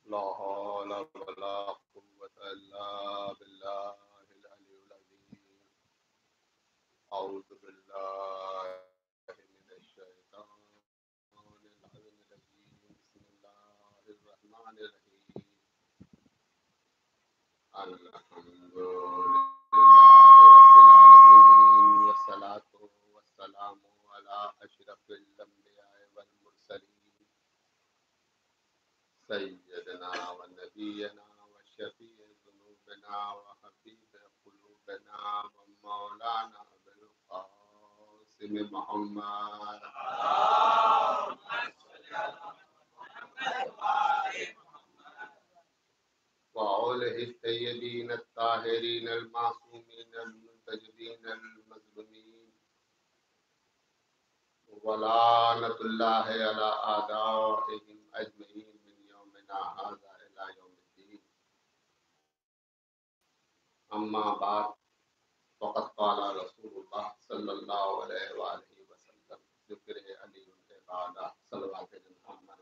لا حول ولا قوة إلا بالله العلي العظيم. أعوذ بالله من الشيطان العظيم الرجيم. بسم الله الرحمن الرحيم. الحمد لله رب العالمين، والصلاة والسلام على أشرف الأنبياء والمرسلين سيدنا ونبينا وشفيع ذنوبنا وحبيب قلوبنا ومولانا أبي القاسم محمد وآله الطيبين الطاهرين المعصومين المنتجبين المظلومين، ولعنة الله على أعدائهم أجمعين من يومنا هذا إلى يوم الدين. أما بعد، فقد قال رسول الله صلى الله عليه وآله وسلم: ذكر علی العبادة صلوات محمد.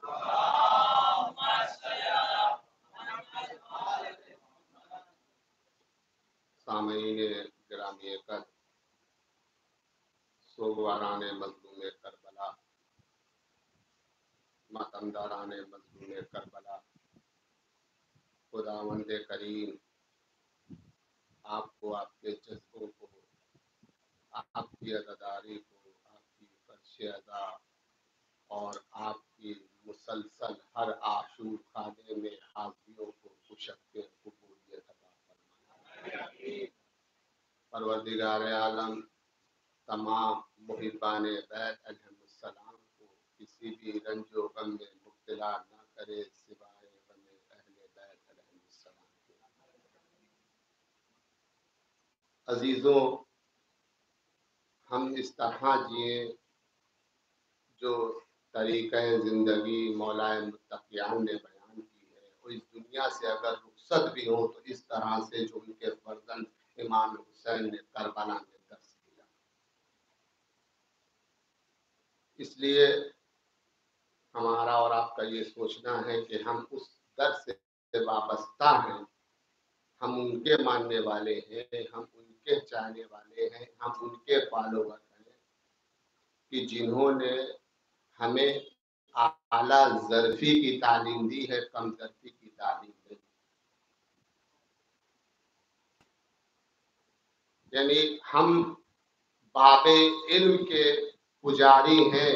سامعین گرامی قدر، سوگواران مظلوم کربلا، ماتمداران مظلوم کربلا، خداوند کریم آپ کو، آپ کے جذبوں کو، آپ کی عزاداری کو، آپ کی فرش ادا اور آپ کی مسلسل ہر عاشور خانے میں حاضریوں کو کشک کے قبولیت عطا فرمائے. پروردگار عالم تمام محبان بیت علیہم السلام کو کسی بھی رنج و غم میں مبتلا نہ کرے سوائے غم اہل بیت علیہم السلام کے. عزیزوں، ہم اس طرح جئیں جو طریقہ زندگی مولائے متقیان نے بیان کی ہے، اور اس دنیا سے اگر رخصت بھی ہوں تو اس طرح سے جو ان کے فرزند امام حسین نے کربلا میں درس دیا. اس لیے ہمارا اور آپ کا یہ سوچنا ہے کہ ہم اس درس سے وابستہ ہیں، ہم ان کے ماننے والے ہیں، ہم ان کے چاہنے والے ہیں، ہم ان کے فالوور ہیں کہ جنہوں نے ہمیں اعلیٰ ظرفی کی تعلیم دی ہے، کم ظرفی کی تعلیم دی. یعنی ہم باب علم کے پجاری ہیں،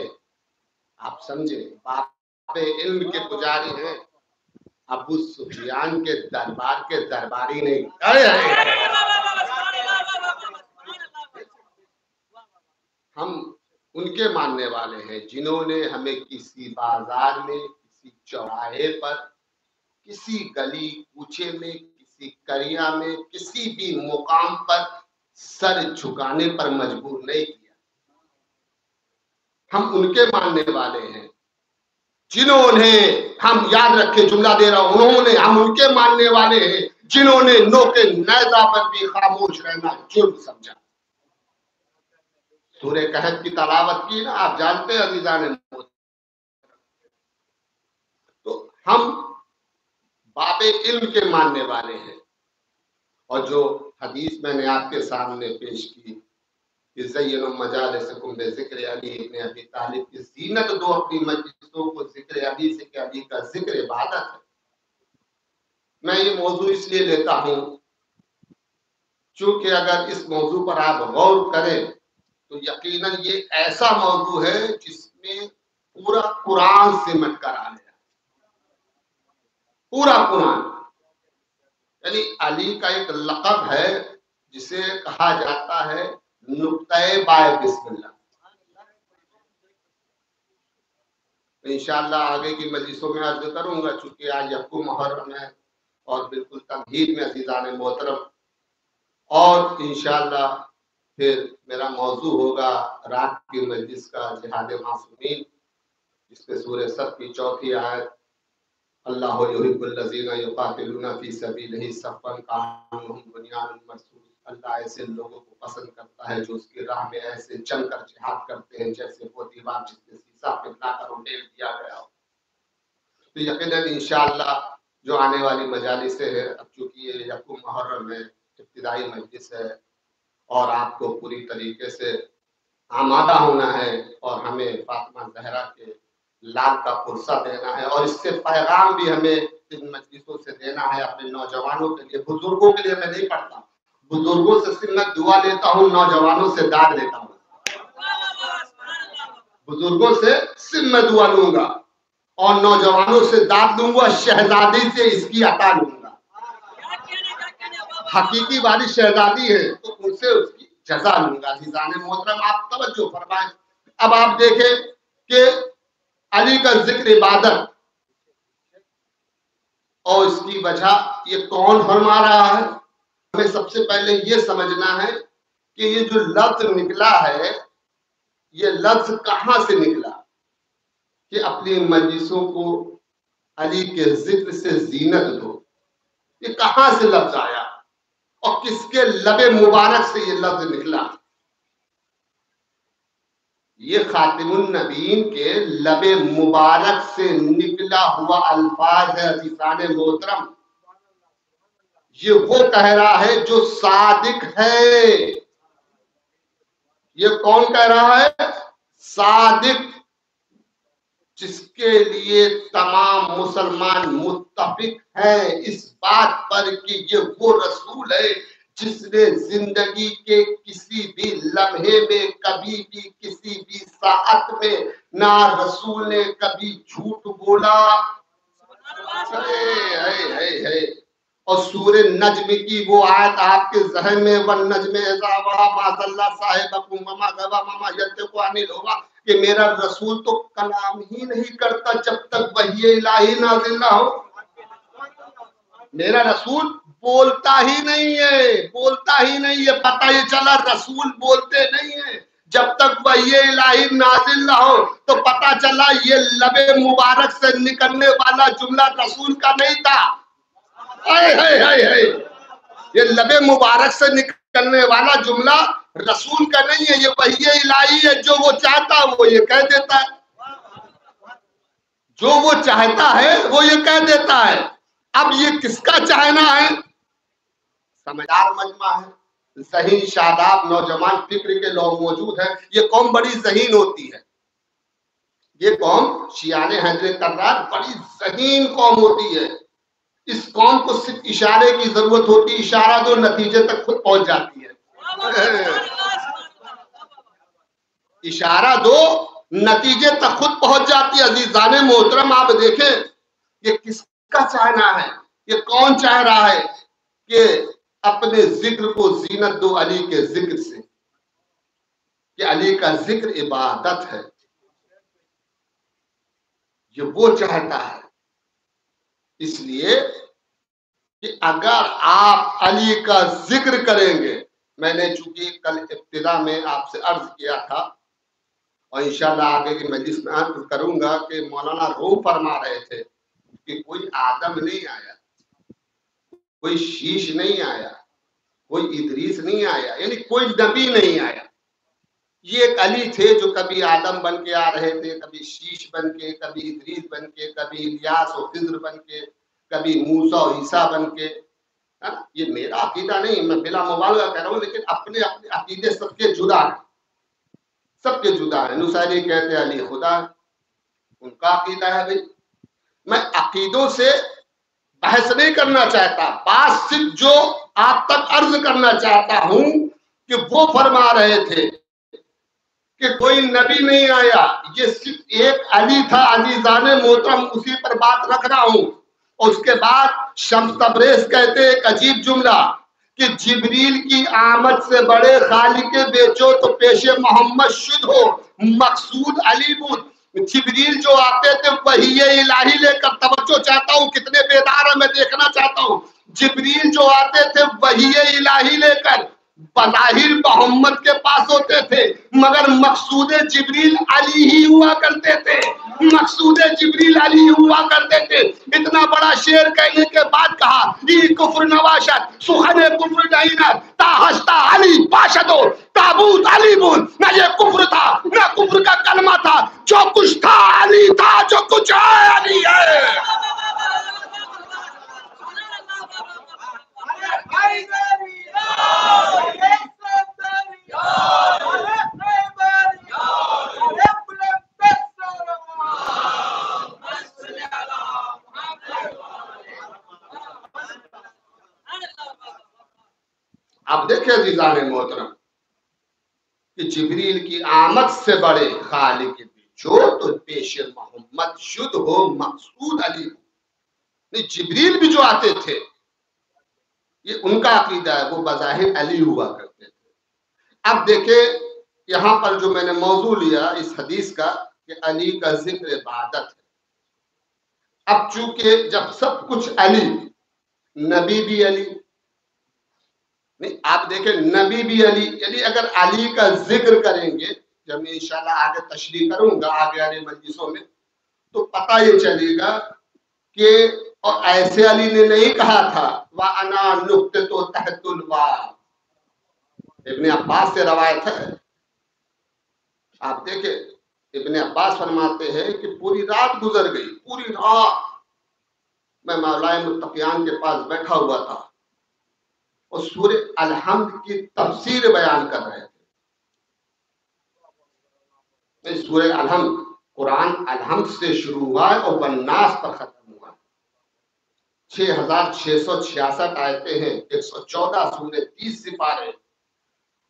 آپ سمجھے، باب علم کے پجاری ہیں، ابو سفیان کے دربار کے درباری نہیں. ہم ان کے ماننے والے ہیں جنہوں نے ہمیں کسی بازار میں، کسی چوراہے پر، کسی گلی کوچے میں، کسی کریا میں، کسی بھی مقام پر سر جھکانے پر مجبور نہیں کیا. ہم ان کے ماننے والے ہیں جنہوں نے، ہم یاد رکھے جملہ دے رہا ہوں، ہم ان کے ماننے والے ہیں جنہوں نے نوکے نیزہ پر بھی خاموش رہنا جرم سمجھا. سورہ کہف کی تلاوت کی نا، آپ جانتے ہیں عزیزان. تو ہم باب علم کے ماننے والے ہیں، اور جو حدیث میں نے آپ کے سامنے پیش کی کہ زینوا مجالسکم بذکر علی ابن ابی طالب کی زینت دو اپنی مجلسوں کو ذکر علی سے، کہ علی کا ذکر عبادت ہے. میں یہ موضوع اس لیے لیتا ہوں چونکہ اگر اس موضوع پر آپ غور کریں تو یقیناً یہ ایسا موضوع ہے جس میں پورا قرآن سمٹ کر آ گیا. پورا قرآن. یعنی علی کا ایک لقب ہے جسے کہا جاتا ہے نقطۂ بائے بسم اللہ. انشاءاللہ آگے کی مجلسوں میں عرض کروں گا، چونکہ آج یکم محرم ہے اور بالکل تمہید میں عزیزان محترم، اور انشاءاللہ پھر میرا موضوع ہوگا رات کی مجلس کا جہاد معصومین، جس پہ سورہ صف کی 4 آیت اللہ یحب الذین یقاتلون فی سبیلہ صفا کانہم بنیان مرصوص. اللہ ایسے لوگوں کو پسند کرتا ہے جو اس کی راہ میں ایسے جم کر جہاد کرتے ہیں جیسے وہ دیوار جس پہ سیسا پگھلا کر انڈیل دیا گیا ہو. تو یقیناً انشاءاللہ جو آنے والی مجالسیں ہیں، اب چونکہ یہ یکم محرم ہے، ابتدائی مجلس ہے اور آپ کو پوری طریقے سے آمادہ ہونا ہے اور ہمیں فاطمہ زہرا کے لال کا پرسہ دینا ہے، اور اس سے پیغام بھی ہمیں ان مجلسوں سے دینا ہے اپنے نوجوانوں کے لیے۔ بزرگوں کے لیے میں نہیں پڑھتا، بزرگوں سے صرف میں دعا لیتا ہوں، نوجوانوں سے داد لیتا ہوں۔ بزرگوں سے صرف میں دعا لوں گا اور نوجوانوں سے داد لوں گا، شہزادی سے اس کی عطا لوں گا۔ حقیقی والی شہزادی ہے تو ان سے اس کی جزا لوں گا۔ عزیزان محترم، آپ توجہ فرمائیں۔ اب آپ دیکھیں کہ علی کا ذکر عبادت، اور اس کی وجہ یہ کون فرما رہا ہے؟ ہمیں سب سے پہلے یہ سمجھنا ہے کہ یہ جو لفظ نکلا ہے، یہ لفظ کہاں سے نکلا کہ اپنی مجلسوں کو علی کے ذکر سے زینت دو؟ یہ کہاں سے لفظ آیا اور کس کے لب مبارک سے یہ لفظ نکلا؟ یہ خاتم النبیین کے لب مبارک سے نکلا ہوا الفاظ ہے۔ عزیزان محترم، یہ وہ کہہ رہا ہے جو صادق ہے۔ یہ کون کہہ رہا ہے؟ صادق، جس کے لیے تمام مسلمان متفق ہیں اس بات پر کہ یہ وہ رسول ہے جس نے زندگی کے کسی بھی لمحے میں، کبھی بھی، کسی بھی ساعت میں نہ رسول نے کبھی جھوٹ بولا۔ اور سورہ نجم کی وہ آیت آپ کے ذہن میں، وَالنَّجْمِ إِذَا هَوَىٰ مَا ضَلَّ صَاحِبُكُمْ وَمَا غَوَىٰ وَمَا يَنطِقُ عَنِ الْهَوَىٰ، کہ میرا رسول تو کلام ہی نہیں کرتا جب تک وحی الہی نازل نہ ہو۔ میرا رسول بولتا ہی نہیں ہے، بولتا ہی نہیں ہے۔ پتہ یہ چلا رسول بولتے نہیں ہیں جب تک وحی الہی نازل نہ ہو، تو پتہ چلا یہ لب مبارک سے نکلنے والا جملہ رسول کا نہیں تھا۔ یہ لب مبارک سے نکلنے والا جملہ رسول کا نہیں ہے، یہ وحی الہی ہے۔ جو وہ چاہتا ہے وہ یہ کہہ دیتا ہے، جو وہ چاہتا ہے وہ یہ کہہ دیتا ہے۔ اب یہ کس کا چاہنا ہے؟ سمجھدار مجمع ہے، ذہین شاداب نوجوان فکر کے لوگ موجود ہیں۔ یہ قوم بڑی ذہین ہوتی ہے، یہ قوم شیعان حیدر کرار بڑی ذہین قوم ہوتی ہے۔ اس قوم کو صرف اشارے کی ضرورت ہوتی، اشارہ دو نتیجے تک خود پہنچ جاتی ہے۔ اشارہ دو نتیجے تک خود پہنچ جاتی ہے۔ عزیزان محترم، آپ دیکھیں یہ کس کا چاہنا ہے؟ یہ کون چاہ رہا ہے کہ اپنے ذکر کو زینت دو علی کے ذکر سے، کہ علی کا ذکر عبادت ہے؟ یہ وہ چاہتا ہے۔ اس لیے کہ اگر آپ علی کا ذکر کریں گے، میں نے چونکہ کل ابتدا میں آپ سے عرض کیا تھا اور انشاءاللہ آگے کی مجلس میں عرض کروں گا کہ مولانا روح فرما رہے تھے کہ کوئی آدم نہیں آیا، کوئی شیش نہیں آیا، کوئی ادریس نہیں آیا، یعنی کوئی نبی نہیں آیا۔ یہ ایک علی تھے جو کبھی آدم بن کے آ رہے تھے، کبھی شیش بن کے، کبھی ادریس بن کے، کبھی الیاس و خضر بن کے، کبھی موسیٰ و عیسیٰ بن کے۔ یہ میرا عقیدہ نہیں، میں بلا مبالغہ کہہ رہا ہوں، لیکن اپنے اپنے عقیدے سب کے جدا ہیں، سب کے جدا ہیں۔ نصیری کہتے ہیں علی خدا ہے، ان کا عقیدہ ہے۔ بھائی میں عقیدوں سے بحث نہیں کرنا چاہتا، بات صرف جو آپ تک عرض کرنا چاہتا ہوں کہ وہ فرما رہے تھے کہ کوئی نبی نہیں آیا، یہ صرف ایک علی تھا۔ عزیزان محترم، اسی پر بات رکھ رہا ہوں۔ اور اس کے بعد شمس تبریز کہتے ایک عجیب جملہ کہ جبریل کی آمد سے بڑے خالق بیچو تو پیش محمد شد ہو، مقصود علی بود۔ جبریل جو آتے تھے وحی الہی لے کر، توجہ چاہتا ہوں کتنے بیدار ہیں میں دیکھنا چاہتا ہوں، جبریل جو آتے تھے وحی الہی لے کر بظاہر محمد کے پاس ہوتے تھے، مگر مقصود جبریل علی ہی ہوا کرتے تھے، مقصود جبریل علی ہوا کرتے تھے۔ اتنا بڑا شعر کہنے کے بعد کہا ای کفر نواشت سخن کفر نینت تا ہستا علی پاشدو تابوت علی بود۔ نہ یہ کفر تھا نہ کفر کا کلمہ تھا، جو کچھ تھا علی تھا، جو کچھ ہے علی ہے۔ آپ دیکھیں عزیزان محترم کہ جبریل کی آمد سے بڑے خالق بھی جو تو پیش محمد شد ہو مقصود علی ہو. نہیں جبریل بھی جو آتے تھے یہ ان کا عقیدہ ہے، وہ بظاہر علی ہوا کرتے تھے. اب دیکھیں یہاں پر جو میں نے موضوع لیا اس حدیث کا کہ علی کا ذکر عبادت ہے. اب چونکہ جب سب کچھ علی، نبی بھی علی، نہیں آپ دیکھیں نبی بھی علی، یعنی اگر علی کا ذکر کریں گے، جب میں انشاءاللہ آگے تشریح کروں گا آگے آنے مجلسوں میں، تو پتہ یہ چلے گا کہ اور ایسے علی نے نہیں کہا تھا وَأَنَا نُقْطَةُ تَحْتُ الْبَابِ. ابن عباس سے روایت ہے، آپ دیکھیں ابن عباس فرماتے ہیں کہ پوری رات گزر گئی، پوری رات میں مولائے متقیان کے پاس بیٹھا ہوا تھا اور سورہ الحمد کی تفسیر بیان کر رہے تھے. سورہ الحمد، قرآن الحمد سے شروع ہوا ہے اور والناس پر ختم ہوا. 6666 آیتیں ہیں، 114 سورہ 30 سپارے.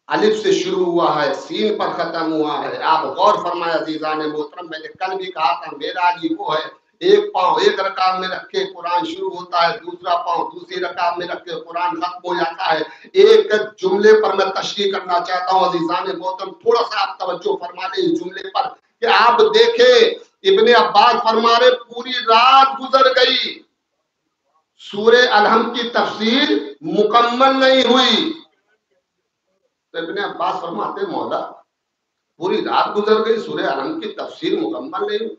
الف سے شروع ہوا ہے، سین پر ختم ہوا ہے. آپ غور فرمائے عزیزان محترم، میں نے کل بھی کہا تھا میرا علی وہ ہے ایک پاؤں ایک رکعت میں رکھے قرآن شروع ہوتا ہے، دوسرا پاؤں دوسری رکعت میں رکھے قرآن ختم ہو جاتا ہے. ایک جملے پر میں تشریح کرنا چاہتا ہوں عزیزان محترم، تھوڑا سا آپ توجہ فرما لیں اس جملے پر کہ آپ دیکھیں ابن عباس فرما رہے پوری رات گزر گئی، سورہ الحمد کی تفسیر مکمل نہیں ہوئی. ابن عباس فرماتے مولا پوری رات گزر گئی، سورہ الحمد کی تفسیر مکمل نہیں ہوئی.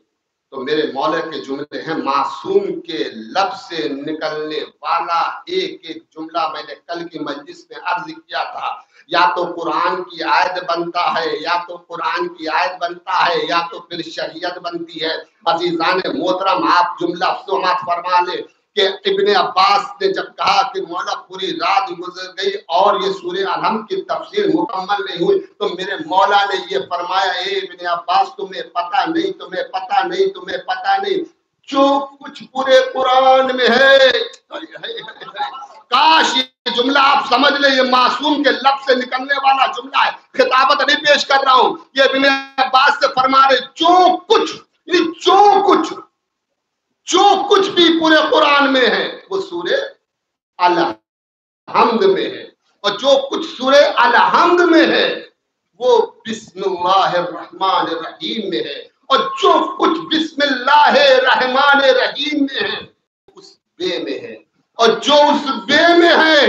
تو میرے مولا کے جملے ہیں معصوم کے لب سے نکلنے والا ایک ایک جملہ میں نے کل کی مجلس میں عرض کیا تھا، یا تو قرآن کی آیت بنتا ہے، یا تو قرآن کی آیت بنتا ہے، یا تو پھر شریعت بنتی ہے. عزیزان محترم آپ جملہ سماعت فرما لیں کہ ابن عباس نے جب کہا کہ مولا پوری رات گزر گئی اور یہ سورہ الحمد کی تفسیر مکمل نہیں ہوئی، تو میرے مولا نے یہ فرمایا اے ابن عباس تمہیں پتہ نہیں، تمہیں پتہ نہیں، تمہیں پتہ نہیں جو کچھ پورے قرآن میں ہے. کاش یہ جملہ آپ سمجھ لیں، یہ معصوم کے لب سے نکلنے والا جملہ ہے، خطابت نہیں پیش کر رہا ہوں. یہ ابن عباس سے فرما رہے جو کچھ بھی پورے قرآن میں ہے وہ سورہ الحمد میں ہے، اور جو کچھ سورہ الحمد میں ہے وہ بسم اللہ الرحمن الرحیم میں ہے، اور جو کچھ بسم اللہ الرحمن الرحیم میں ہے اس بے میں ہے، اور جو اس بے میں ہے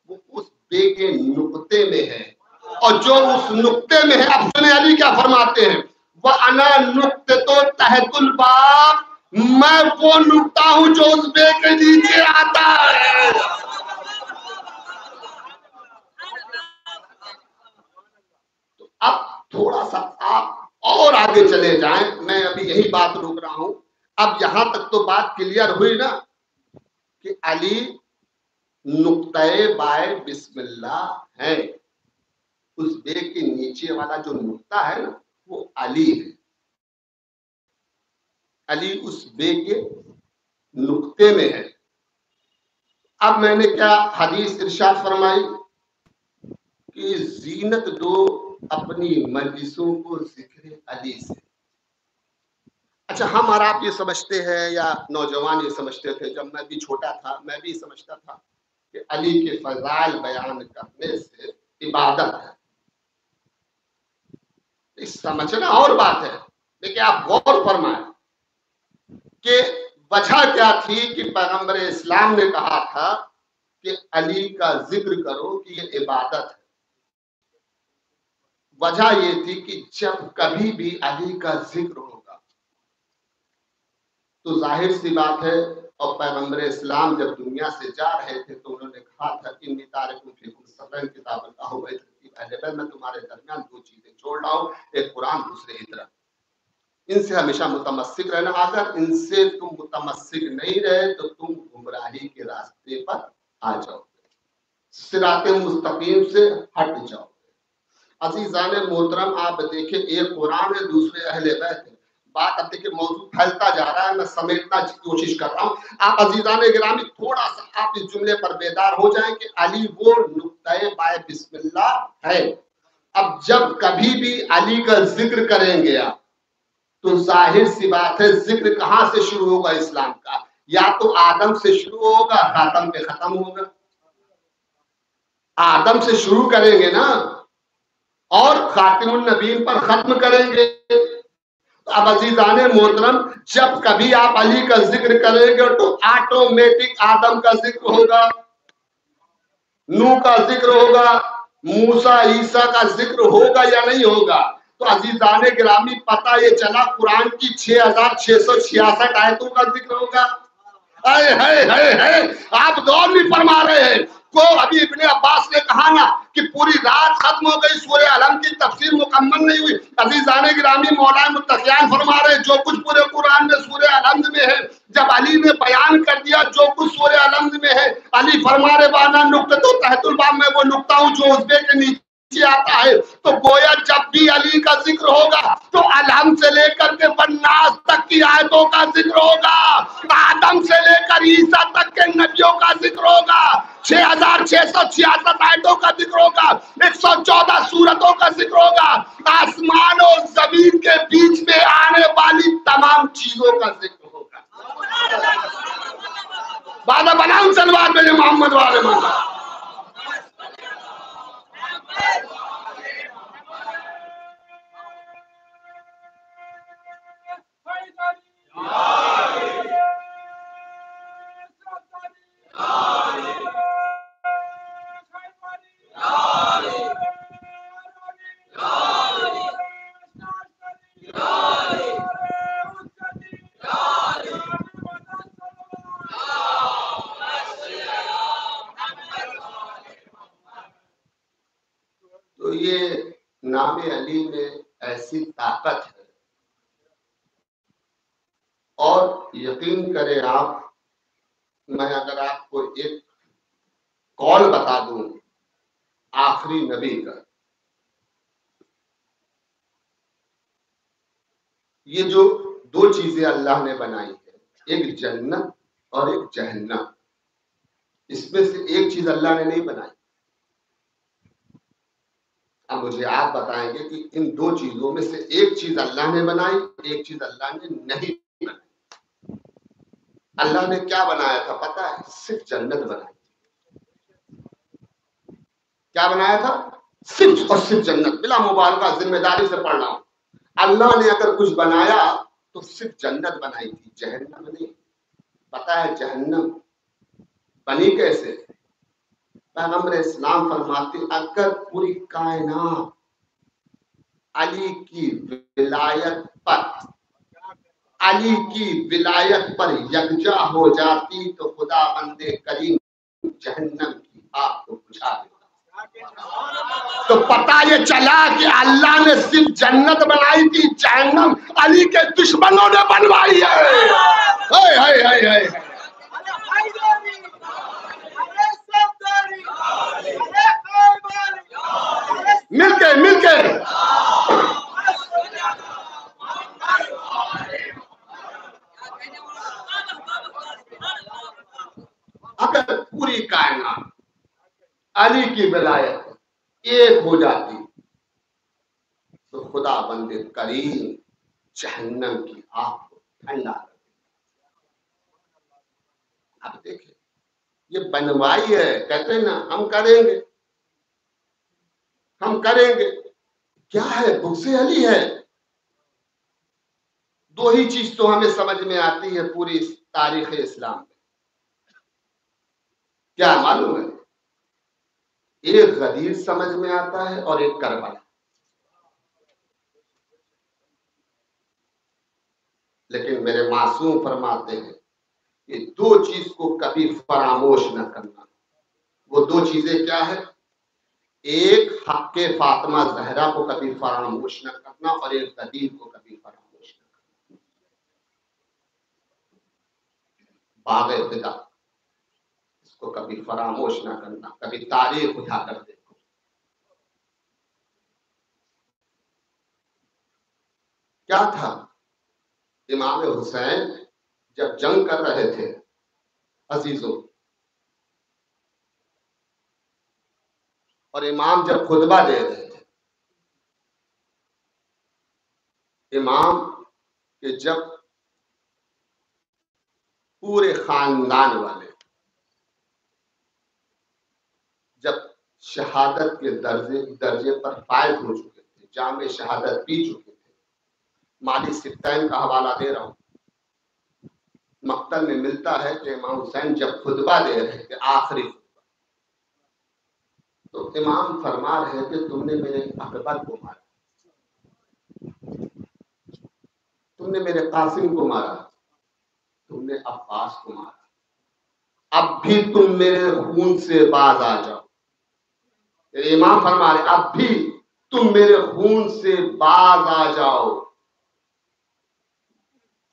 وہ اس بے کے نقطے میں ہے، اور جو اس نقطے میں ہے. اب سنیں علی کیا فرماتے ہیں وَأَنَا نُقْطَةُ تَحْتُ الْبَابِ، میں وہ نقطہ ہوں جو اس بے کے نیچے آتا ہے. تو اب تھوڑا سا آپ اور آگے چلے جائیں، میں ابھی یہی بات روک رہا ہوں. اب یہاں تک تو بات کلیئر ہوئی نا کہ علی نقطۂ بائے بسم اللہ ہے، اس بے کے نیچے والا جو نقطہ ہے نا وہ علی ہے. علی اس بے کے نقطے میں ہے. اب میں نے کیا حدیث ارشاد فرمائی کہ زینت دو اپنی مجلسوں کو ذکر علی سے. اچھا ہم اور آپ یہ سمجھتے ہیں یا نوجوان یہ سمجھتے تھے، جب میں بھی چھوٹا تھا میں بھی سمجھتا تھا کہ علی کے فضائل بیان کرنے سے عبادت ہے. سمجھنا اور بات ہے، لیکن آپ غور فرمائیں کہ وجہ کیا تھی کہ پیغمبر اسلام نے کہا تھا کہ علی کا ذکر کرو کہ یہ عبادت ہے. وجہ یہ تھی کہ جب کبھی بھی علی کا ذکر ہوگا تو ظاہر سی بات ہے، اور پیغمبر اسلام جب دنیا سے جا رہے تھے تو انہوں نے کہا تھا کہ انی تارکم فیکم ثقلین کتاب اللہ و ترتیب اہل بیت، میں تمہارے درمیان دو چیزیں چھوڑ رہا ہوں، ایک قرآن دوسرے ہجرت. ان سے ہمیشہ متمسک رہنا. اگر ان سے تم متمسک نہیں رہے تو تم گمراہی کے راستے پر آ جاؤ گے، صراط مستقیم سے ہٹ جاؤ گے. عزیزان محترم آپ دیکھیں ایک قرآن ہے دوسرے اہل بیت ہے. بات اب دیکھیے موضوع پھیلتا جا رہا ہے، میں سمیٹنا کی کوشش کر رہا ہوں. آپ عزیزان گرامی تھوڑا سا آپ اس جملے پر بیدار ہو جائیں کہ علی وہ نقطۂ بائے بسم اللہ ہے. اب جب کبھی بھی علی کا ذکر کریں گے آپ تو ظاہر سی بات ہے ذکر کہاں سے شروع ہوگا اسلام کا؟ یا تو آدم سے شروع ہوگا خاتم پہ ختم ہوگا. آدم سے شروع کریں گے نا اور خاتم النبیین پر ختم کریں گے. اب عزیزان محترم جب کبھی آپ علی کا ذکر کریں گے تو آٹومیٹک آدم کا ذکر ہوگا، نوح کا ذکر ہوگا، موسیٰ عیسیٰ کا ذکر ہوگا یا نہیں ہوگا؟ تو عزیزان گرامی پتہ یہ چلا قرآن کی 6666 آیتوں کا ذکر ہوگا. آپ غور نہیں فرما رہے ہیں. کو ابھی ابن عباس نے کہا نا کہ پوری رات ختم ہو گئی، سورہ علم کی تفسیر مکمل نہیں ہوئی. عزیزان گرامی مولانا متقیان فرما رہے جو کچھ پورے قرآن میں سورہ علم میں ہے جب علی نے بیان کر دیا جو کچھ سورہ علم میں ہے، علی فرما رہے بانا نقطہ تحت الباب میں وہ نقطہ ہوں جو عزبے کے نیچے آتا ہے. تو گویا جب بھی علی کا ذکر ہوگا تو الحم سے لے کر کے والناس تک کی آیتوں کا ذکر ہوگا، آدم سے لے کر عیسیٰ تک کے نبیوں کا ذکر ہوگا، 6666 آیتوں کا ذکر ہوگا، 114 سورتوں کا ذکر ہوگا، آسمان و زمین کے بیچ میں آنے والی تمام چیزوں کا ذکر ہوگا. بعد بنام سلوات میں محمد والے محمد. تو یہ نام علی میں ایسی طاقت ہے اور یقین کریں آپ، میں اگر آپ کو ایک قول بتا دوں آخری نبی کا، یہ جو دو چیزیں اللہ نے بنائی ہیں، ایک جنت اور ایک جہنم، اس میں سے ایک چیز اللہ نے نہیں بنائی. اب مجھے آپ بتائیں گے کہ ان دو چیزوں میں سے ایک چیز اللہ نے بنائی، ایک چیز اللہ نے نہیں بنائی. اللہ نے کیا بنایا تھا پتہ ہے؟ صرف جنت بنائی. کیا بنایا تھا؟ صرف اور صرف جنت. بلا مبالغہ ذمہ داری سے پڑھ رہا ہوں، اللہ نے اگر کچھ بنایا تو صرف جنت بنائی تھی، جہنم نہیں. پتہ ہے جہنم بنی کیسے؟ پیغمبر اسلام فرماتے اگر پوری کائنات علی کی ولایت پر یکجا ہو جاتی تو خدا بند کریم جہنم کی آگ کو بجھا دیتا. تو پتہ یہ چلا کہ اللہ نے صرف جنت بنائی تھی، جہنم علی کے دشمنوں نے بنوائی ہے. مل کے اگر پوری کائنات علی کی ولایت ایک ہو جاتی تو خدا بند کریم جہنم کی آگ کو ٹھنڈا کر دیتا. اب دیکھیں یہ بنوائی ہے، کہتے ہیں نا ہم کریں گے. کیا ہے؟ بغض علی ہے. دو ہی چیز تو ہمیں سمجھ میں آتی ہے پوری تاریخ اسلام میں. کیا معلوم ہے؟ ایک غدیر سمجھ میں آتا ہے اور ایک کربلا. لیکن میرے معصوم فرماتے ہیں کہ دو چیز کو کبھی فراموش نہ کرنا. وہ دو چیزیں کیا ہے؟ ایک حق فاطمہ زہرا کو کبھی فراموش نہ کرنا اور ایک غدیر کو کبھی فراموش نہ کرنا. باغ فدا اس کو کبھی فراموش نہ کرنا. کبھی تاریخ اٹھا کر دیکھو. کیا تھا؟ امام حسین جب جنگ کر رہے تھے عزیزوں، اور امام جب خطبہ دے رہے تھے، امام کہ جب پورے خاندان والے جب شہادت کے درجے پر فائز ہو چکے تھے، جام شہادت پی چکے تھے، مالی ستین کا حوالہ دے رہا ہوں، مقتل میں ملتا ہے کہ امام حسین جب خطبہ دے رہے تھے آخری خطبہ، تو امام فرما رہے کہ تم نے میرے اکبر کو مارا، تم نے میرے قاسم کو مارا، تم نے عباس کو مارا، اب بھی تم میرے خون سے باز آ جاؤ۔ امام فرما رہے اب بھی تم میرے خون سے باز آ جاؤ،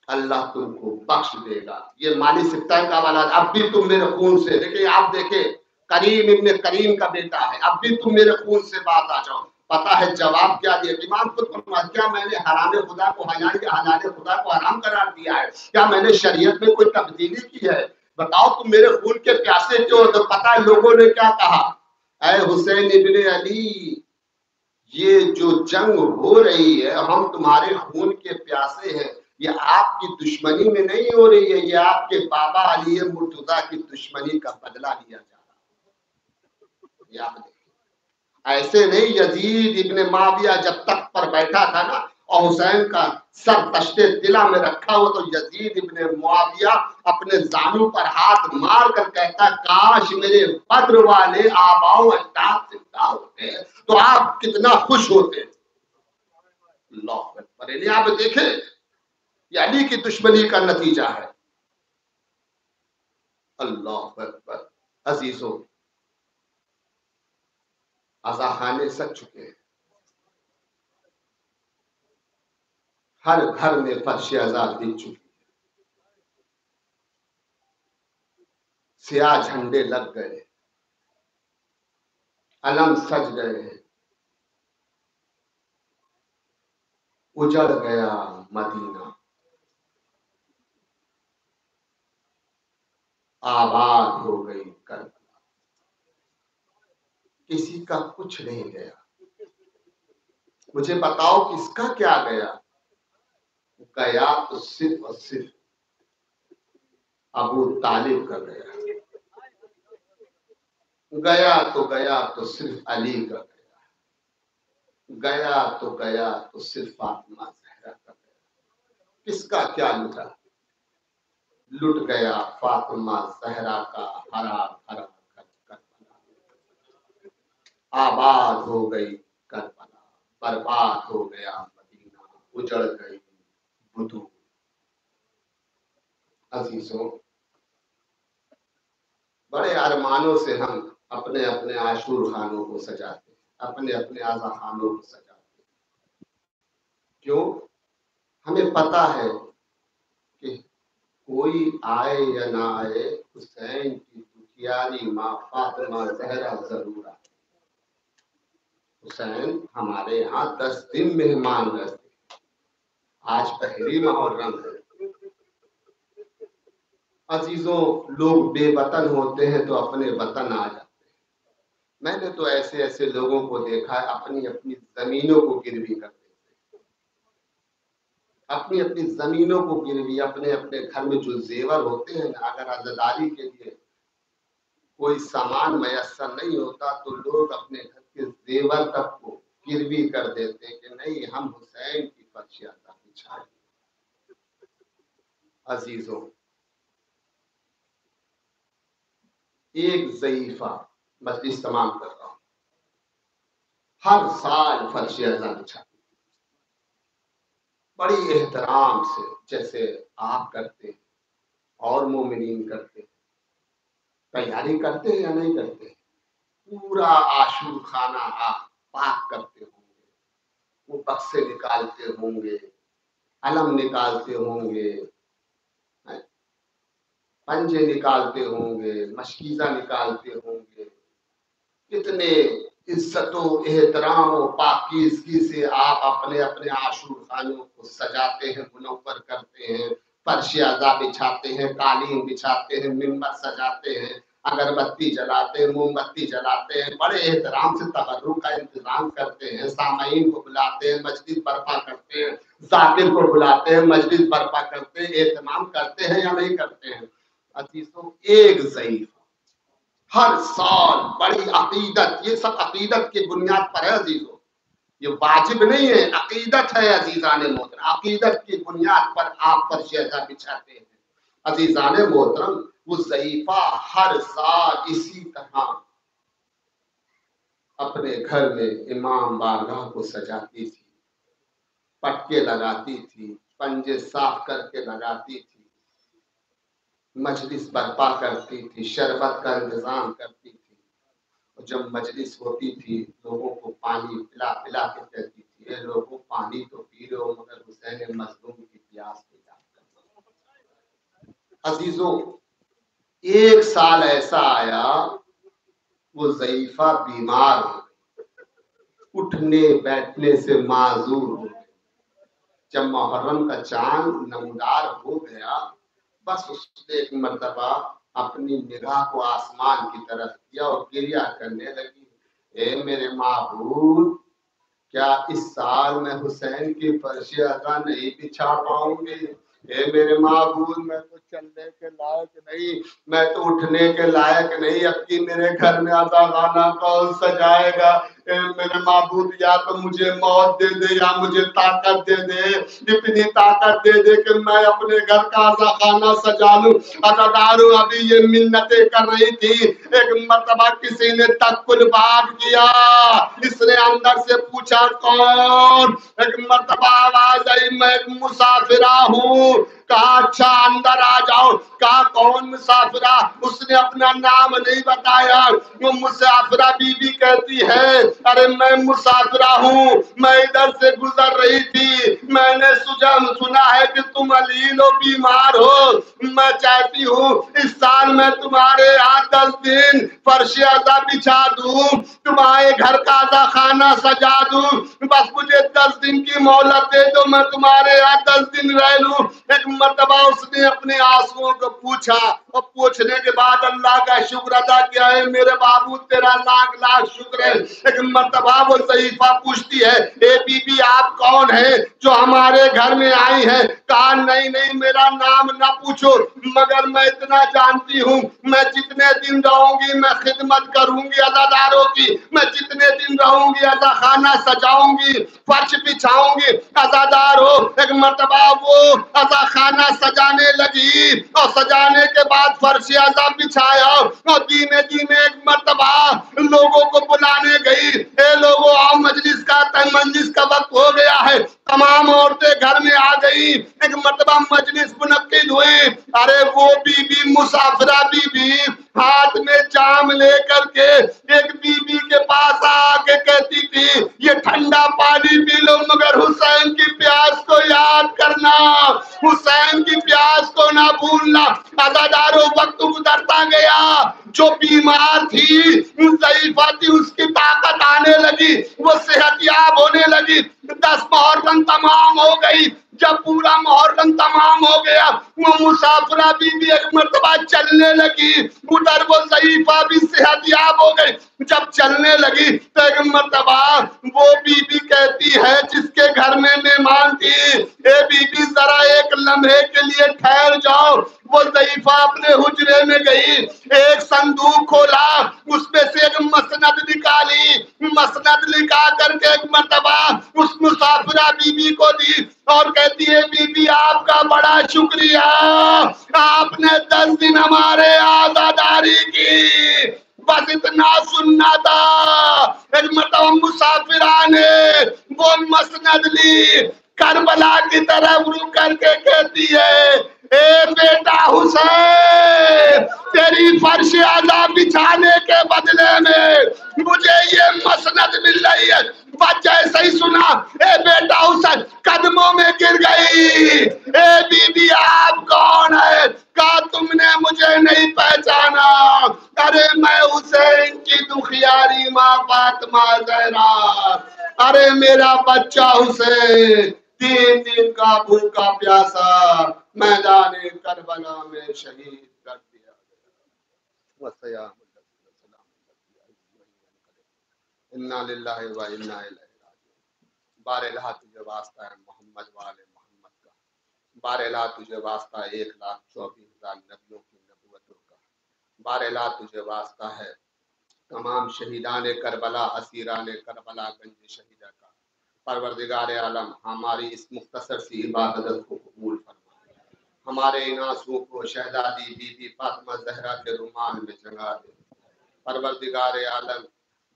اللہ تم کو بخش دے گا۔ یہ مالی ستائن کا حوالہ، اب بھی تم میرے خون سے، دیکھیں آپ دیکھیں کریم ابن کریم کا بیٹا ہے، اب بھی تم میرے خون سے باز آ جاؤ۔ پتا ہے جواب کیا دیا؟ امام خود فرماتے کیا میں نے حرام خدا کو حلال یا حلال خدا کو حرام قرار دیا ہے؟ کیا میں نے شریعت میں کوئی تبدیلی کی ہے؟ بتاؤ تم میرے خون کے پیاسے کیوں؟ تو پتا ہے لوگوں نے کیا کہا؟ اے حسین ابن علی، یہ جو جنگ ہو رہی ہے ہم تمہارے خون کے پیاسے ہیں، یہ آپ کی دشمنی میں نہیں ہو رہی ہے، یہ آپ کے بابا علی مرتضیٰ کی دشمنی کا بدلہ لیا جا رہا ہے۔ یاد رکھیں، ایسے نہیں یزید ابن معاویہ جب تخت پر بیٹھا تھا نا اور حسین کا سر دشتے دلہ میں رکھا ہوا، تو یزید ابن معاویہ اپنے زانو پر ہاتھ مار کر کہتا کاش میرے بدر والے آباؤ اجداد زندہ ہوتے تو آپ کتنا خوش ہوتے۔ اللہ اکبر، یعنی آپ دیکھیں یہ علی کی دشمنی کا نتیجہ ہے۔ اللہ اکبر، عزیزوں عزاخانے سج چکے ہیں، ہر گھر میں فرش عزا دکھ چکی ہے، سیاہ جھنڈے لگ گئے، علم سج گئے ہیں، اجڑ گیا مدینہ، آباد ہو گئی کربلا، کسی کا کچھ نہیں گیا۔ مجھے بتاؤ کس کا کیا گیا؟ گیا تو صرف اور صرف ابو طالب کا گیا، گیا تو صرف علی کا گیا تو صرف فاطمہ زہرا کا گیا۔ کس کا کیا لٹا؟ لٹ گیا فاطمہ زہرا کا ہرا بھرا کربلا، آباد ہو گئی کربلا، برباد ہو گیا مدینہ، اجڑ گئی بدو۔ عزیزوں بڑے ارمانوں سے ہم اپنے اپنے عاشور خانوں کو سجاتے ہیں، اپنے اپنے عزا خانوں کو سجاتے ہیں۔ کیوں؟ ہمیں پتا ہے کہ کوئی آئے یا نہ آئے حسین کی دکھیاری ماں فاطمہ زہرا ضرور آئے۔ حسین ہمارے یہاں 10 دن مہمان رہتے، آج پہلی محرم ہے۔ عزیزوں لوگ بے وطن ہوتے ہیں تو اپنے وطن آ جاتے ہیں۔ میں نے تو ایسے ایسے لوگوں کو دیکھا ہے اپنی اپنی زمینوں کو گروی کرتے ہیں، اپنی اپنی زمینوں کو گروی، اپنے اپنے گھر میں جو زیور ہوتے ہیں نا، اگر عزاداری کے لیے کوئی سامان میسر نہیں ہوتا تو لوگ اپنے گھر کے زیور تک کو گروی کر دیتے ہیں کہ نہیں ہم حسین کی فرشیات بچھائیں۔ عزیزوں ایک ضعیفہ مجلس تمام کر رہا ہوں، ہر سال فرش اعظم بچھاتی بڑی احترام سے، جیسے آپ کرتے ہیں اور مومنین کرتے ہیں۔ تیاری کرتے ہیں یا نہیں کرتے؟ پورا عاشور خانہ آپ پاک کرتے ہوں گے، وہ بکسے نکالتے ہوں گے، علم نکالتے ہوں گے، پنجے نکالتے ہوں گے، مشکیزہ نکالتے ہوں گے، کتنے عزت و احترام و پاکیزگی سے آپ اپنے اپنے عاشور خانوں کو سجاتے ہیں، منور کرتے ہیں، فرش عزا بچھاتے ہیں، قالین بچھاتے ہیں، منبر سجاتے ہیں، اگربتی جلاتے ہیں، موم بتی جلاتے ہیں، بڑے احترام سے تبرک کا انتظام کرتے ہیں، سامعین کو بلاتے ہیں، مجلس برپا کرتے ہیں، ذاکر کو بلاتے ہیں، مجلس برپا کرتے ہیں، اہتمام کرتے ہیں یا نہیں کرتے ہیں؟ عزیزوں، ایک ضعیف ہر سال بڑی عقیدت، یہ سب عقیدت کی بنیاد پر ہے عزیزوں، یہ واجب نہیں ہے، عقیدت ہے عزیزان محترم، عقیدت کی بنیاد پر آپ فرش عزا بچھاتے ہیں۔ عزیزان محترم، وہ ضعیفہ ہر سال اسی طرح اپنے گھر میں امام بارگاہ کو سجاتی تھی، پٹکے لگاتی تھی، پنجے صاف کر کے لگاتی تھی، مجلس برپا کرتی تھی، شربت کا انتظام کرتی تھی، اور جب مجلس ہوتی تھی لوگوں کو پانی پلا پلا کے کہتی تھی، اے لوگوں پانی تو پی لو مگر حسین مظلوم کی پیاس کو یاد کرنا۔ عزیزوں، ایک سال ایسا آیا وہ ضعیفہ بیمار ہو گئی، اٹھنے بیٹھنے سے معذور ہو گئی۔ جب محرم کا چاند نمودار ہو گیا، بس اس نے ایک مرتبہ اپنی نگاہ کو آسمان کی طرف کیا اور گریہ کرنے لگی، اے میرے معبود، کیا اس سال میں حسین کی فرش عزا نہیں بچھا پاؤں گی؟ اے میرے معبود، میں تو چلنے کے لائق نہیں، میں تو اٹھنے کے لائق نہیں، اب کی میرے گھر میں عزا خانہ کون سجائے گا؟ اے میرے معبود، یا تو مجھے موت دے دے یا مجھے طاقت دے دے، اتنی طاقت دے دے کہ میں اپنے گھر کا عزا خانہ سجا لوں۔ عزاداروں، ابھی یہ منتیں کر رہی تھی، ایک مرتبہ کسی نے ٹک الباب کیا، اس نے اندر سے پوچھا کون؟ ایک مرتبہ آواز آئی، میں ایک مسافرہ ہوں۔ کہا اچھا اندر آ جاؤ۔ کہا کون مسافرہ؟ اس نے اپنا نام نہیں بتایا۔ وہ مسافرہ بی بی کہتی ہے، ارے میں مسافرہ ہوں، میں ادھر سے گزر رہی تھی، میں نے سنا ہے کہ تم علیل و بیمار ہو، میں چاہتی ہوں اس سال میں تمہارے یہاں 10 دن فرش عزا بچھا دوں، تمہارے گھر کا عزا خانہ سجا دوں، بس مجھے 10 دن کی مہلت دے دو، میں تمہارے یہاں 10 دن رہ لوں۔ ایک مرتبہ اس نے اپنے آنسوؤں کو پوچھا، اور پوچھنے کے بعد اللہ کا شکر ادا کیا ہے، میرے بابو تیرا لاکھ لاکھ شکر ہے۔ ایک مرتبہ وہ ضعیفہ پوچھتی ہے، اے بی بی آپ کون ہیں جو ہمارے گھر میں آئی ہیں؟ کہا نہیں نہیں، میرا نام نہ پوچھو، مگر میں اتنا جانتی ہوں، میں جتنے دن رہوں گی میں خدمت کروں گی عزاداروں کی، میں جتنے دن رہوں گی عزا خانہ سجاؤں گی، فرش بچھاؤں گی۔ عزاداروں، ایک مرتبہ وہ عزا خانہ سجانے لگی، اور سجانے کے بعد فرش عزا بچھایا، اور دھیمے دھیمے ایک مرتبہ لوگوں کو بلانے گئی، اے لوگوں آؤ، مجلس کا وقت ہو گیا ہے۔ تمام عورتیں گھر میں آ گئی، ایک مرتبہ مجلس منعقد ہوئی۔ ارے وہ بی بی مسافرہ بی بی ہاتھ میں جام لے کر کے ایک بی بی کے پاس آ کے کہتی تھی، یہ ٹھنڈا پانی پی لو مگر حسین کی پیاس کو یاد کرنا، حسین کی پیاس کو نہ بھولنا۔ عزاداروں، وقت گزرتا گیا، جو بیمار تھی ضعیفہ تھی، اس کی طاقت آنے لگی، وہ صحت یاب ہونے لگی۔ 10 محرم تمام ہو گئی۔ جب پورا محرم تمام ہو گیا، وہ مسافرہ بی بی ایک مرتبہ چلنے لگی، ادھر وہ ضعیفہ بھی صحت یاب ہو گئی۔ جب چلنے لگی تو ایک مرتبہ وہ بی بی کہتی ہے جس کے گھر میں مہمان تھی، اے بی بی ذرا ایک لمحے کے لیے ٹھہر جاؤ۔ وہ ضعیفہ اپنے حجرے میں گئی، ایک صندوق کھولا، اس میں سے ایک مسند نکالی، مسند نکال کر کے ایک مرتبہ اس مسافرہ بی بی کو دی، اور کہتی ہے بی بی آپ کا بڑا شکریہ، آپ نے 10 دن ہمارے عزاداری کی، بس اتنا سننا تھا۔ ایک مرتبہ مسافرہ نے وہ مسند لی، کربلا کی طرف رک کر کے کہتی ہے، اے بیٹا حسین، تیری فرش عزا بچھانے کے بدلے میں مجھے یہ مسند مل رہی ہے۔ بات جیسے ہی سنا، اے بیٹا حسین قدموں میں گر گئی۔ اے بی بی آپ کون ہے؟ کہا تم نے مجھے نہیں پہچانا، ارے میں حسین کی دخیا پیاری ماں فاطمہ زہرا، ارے میرا بچہ حسین 3 دن کا بھوکا پیاسا میدان کربلا میں شہید کر دیا گیا۔ انا للہ و انا الیہ راجعون۔ بار الہ تجھے واسطہ ہے محمد والے محمد کا، بار الہ تجھے واسطہ 1,24,000 نبیوں کی نبوتوں کا، بار الہ تجھے واسطہ ہے تمام شہیدان کربلا، اسیران کربلا، گنج شہیدہ کا۔ پروردگار عالم ہماری اس مختصر سی عبادت کو قبول فرما، ہمارے ان آنسوؤں کو شہزادی بی بی فاطمہ زہرا کے رومال میں جگا دے۔ پروردگار عالم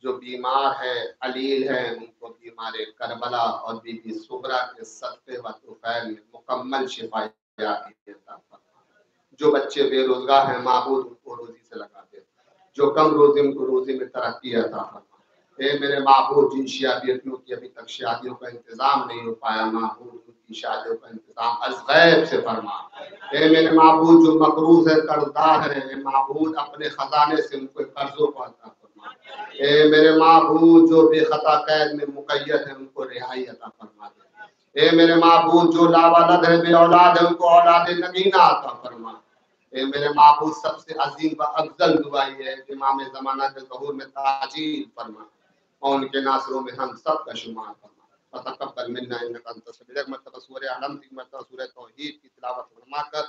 جو بیمار ہے، علیل ہے، ان کو بیمار کربلا اور بی بی صغرا کے صدقے و طفیل میں مکمل شفا یابی عطا فرما۔ جو بچے بے روزگار ہیں معبود ان کو روزی سے لگا دے، جو کم روزی ان کو روزی میں ترقی عطا فرما۔ اے میرے معبود جن شیعہ بیٹیوں کی ابھی تک شادیوں کا انتظام نہیں ہو پایا، معبود ان کی شادیوں کا انتظام از غیب سے فرما۔ اے میرے معبود جو مقروض ہے، قرضدار ہے، اے معبود اپنے خزانے سے ان کو قرضوں کو عطا فرما۔ اے میرے معبود جو بے خطا قید میں مقید ہے ان کو رہائی عطا فرما دے۔ اے میرے معبود جو لا ولد ہے، بے اولاد ہے، ان کو اولاد نگینہ عطا فرما۔ اے میرے معبود سب سے عظیم و افضل دعا یہ ہے کہ امام زمانہ کے ظہور میں تاجیل فرما اور ان کے ناصروں میں ہم سب کا شمار فرما۔ فتقبل منا انک انت السمیع العلیم۔ مرتبہ سورہ علم، مرتبہ سورہ توحید کی تلاوت فرما کر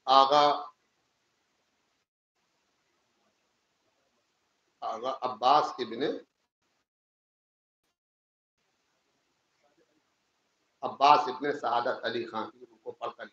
آغا عباس ابن سعادت علی خان کی روح کو پڑھ کر